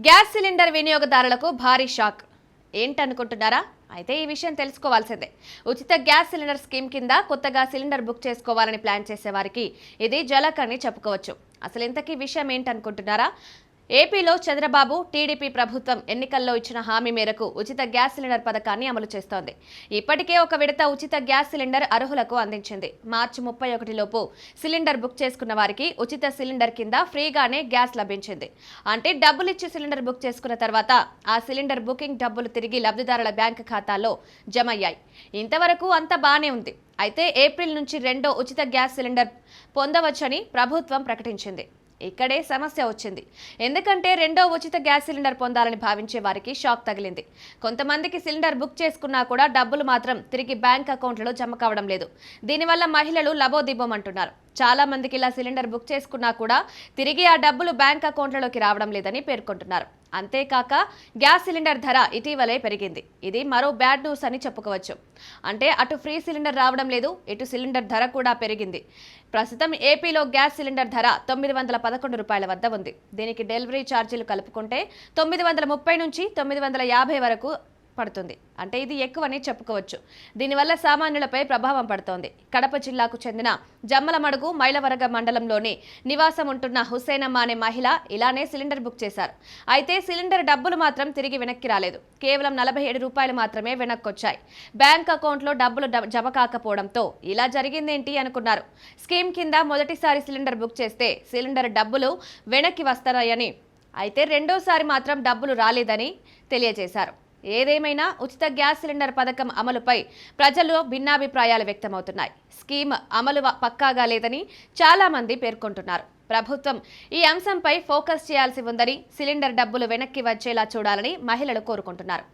Gas cylinder వినియోగదారులకు భారీ shock. ఏంటనుకుంటున్నారా? అయితే ఈ విషయం తెలుసుకోవాల్సిందే. ఉచిత గ్యాస్ సిలిండర్ స్కీమ్ కింద కొత్తగా సిలిండర్ బుక్ చేసుకోవాలని ప్లాన్ చేసే వారికి ఇది జలక్ అని చెప్పుకోవచ్చు. అసలు ఇంతకీ విషయం ఏంటనుకుంటున్నారా? ఏపీలో చంద్రబాబు టీడీపీ ప్రభుత్వం ఎన్నికల్లో ఇచ్చిన హామీ మేరకు ఉచిత గ్యాస్ సిలిండర్ పథకాన్ని అమలు చేస్తోంది. ఇప్పటికే ఒక విడత ఉచిత గ్యాస్ సిలిండర్ అర్హులకు అందించింది. మార్చి 31 లోపు సిలిండర్ బుక్ చేసుకున్న వారికి ఉచిత సిలిండర్ కింద ఫ్రీగానే గ్యాస్ లభించింది. అంటే డబ్బులు ఇచ్చి సిలిండర్ బుక్ చేసుకున్న తర్వాత ఆ సిలిండర్ బుకింగ్ డబ్బులు తిరిగి లబ్ధిదారుల బ్యాంకు ఖాతాల్లో జమ అయ్యాయి. ఇంతవరకు అంతా బానే ఉంది. అయితే ఏప్రిల్ నుంచి రెండో ఉచిత గ్యాస్ సిలిండర్ పొందవచ్చని ప్రభుత్వం ప్రకటించింది. ఇక్కడే సమస్య వచ్చింది. ఎందుకంటే రెండో ఉచిత గ్యాస్ సిలిండర్ పొందాలని భావించే వారికి షాక్ తగిలింది. కొంతమందికి సిలిండర్ బుక్ చేసుకున్నా కూడా డబ్బులు మాత్రం తిరిగి బ్యాంక్ అకౌంట్లలో జమ కావడం లేదు. దీనివల్ల మహిళలు లబోదిబోమంటున్నారు. చాలా మందికి ఇలా సిలిండర్ బుక్ చేసుకున్నా కూడా తిరిగి ఆ డబ్బులు బ్యాంక్ అకౌంట్లలోకి రావడం లేదని పేర్కొంటున్నారు. అంతేకాక గ్యాస్ సిలిండర్ ధర ఇటీవలే పెరిగింది. ఇది మరో బ్యాడ్ న్యూస్ అని చెప్పుకోవచ్చు. అంటే అటు ఫ్రీ సిలిండర్ రావడం లేదు, ఇటు సిలిండర్ ధర కూడా పెరిగింది. ప్రస్తుతం ఏపీలో గ్యాస్ సిలిండర్ ధర 911 రూపాయల వద్ద ఉంది. దీనికి డెలివరీ ఛార్జీలు కలుపుకుంటే 930 నుంచి 950 వరకు పడుతుంది. అంటే ఇది ఎక్కువని చెప్పుకోవచ్చు. దీనివల్ల సామాన్యులపై ప్రభావం పడుతోంది. కడప జిల్లాకు చెందిన జమ్మలమడుగు మైలవరగ మండలంలోని నివాసం ఉంటున్న హుసేనమ్మ అనే మహిళ ఇలానే సిలిండర్ బుక్ చేశారు. అయితే సిలిండర్ డబ్బులు మాత్రం తిరిగి వెనక్కి రాలేదు. కేవలం 47 రూపాయలు మాత్రమే వెనక్కొచ్చాయి. బ్యాంక్ అకౌంట్లో డబ్బులు జమ కాకపోవడంతో ఇలా జరిగిందేంటి అనుకున్నారు. స్కీమ్ కింద మొదటిసారి సిలిండర్ బుక్ చేస్తే సిలిండర్ డబ్బులు వెనక్కి వస్తాయని, అయితే రెండోసారి మాత్రం డబ్బులు రాలేదని తెలియజేశారు. ఏదేమైనా ఉచిత గ్యాస్ సిలిండర్ పథకం అమలుపై ప్రజల్లో భిన్నాభిప్రాయాలు వ్యక్తమవుతున్నాయి. స్కీమ్ అమలు పక్కాగా లేదని చాలా మంది పేర్కొంటున్నారు. ప్రభుత్వం ఈ అంశంపై ఫోకస్ చేయాల్సి ఉందని, సిలిండర్ డబ్బులు వెనక్కి వచ్చేలా చూడాలని మహిళలు కోరుకుంటున్నారు.